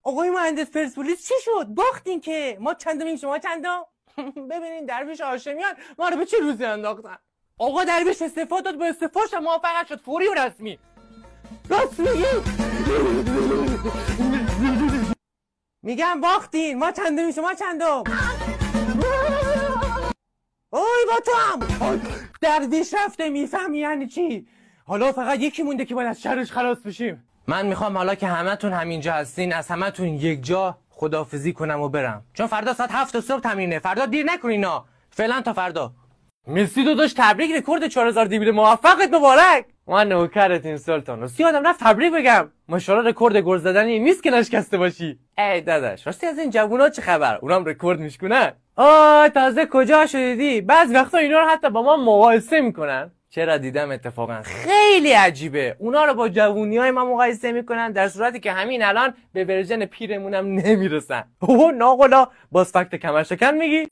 آقای مهندس پرسپولیس چی شد؟ باختین که. ما چندمیم شما چندم؟ ببینین درویش هاشمیان ما رو به چه روزی انداختن. آقا درویش استعفا داد، با استعفاش موافقت شد، فوری و رسمی. راست میگی؟ میگم باختین. ما چندمیم شما چندم؟ اوی با تو هم درویش رفته. میفهمی یعنی چی؟ حالا فقط یکی مونده که باید از شرش خلاص بشیم. من میخوام حالا که همتون همینجا هستین از همتون یک جا خداحافظی کنم و برم، چون فردا ساعت 7 صبح تمرینه. فردا دیر نکنین ها. فعلا تا فردا. مسی داداش تبریک، رکورد 4000 دیویده موفقت مبارک. من نوکرتین سلطان. راستی آدم رفت تبریک بگم. ماشاءالله رکورد گل زدنی نیست که نشکسته باشی. ای داداش راستی از این جوونا چه خبر؟ اونام رکورد میشکنن. تازه کجا شدیدی؟ بعض وقتا اینا رو حتی با ما مقایسه میکنن. چرا دیدم اتفاقا خیلی عجیبه. اونا رو با جوونیای ما مقایسه میکنن در صورتی که همین الان به ورژن پیرمونم نمیرسن. اوه ناقلا باز فکت کمر شکن میگی؟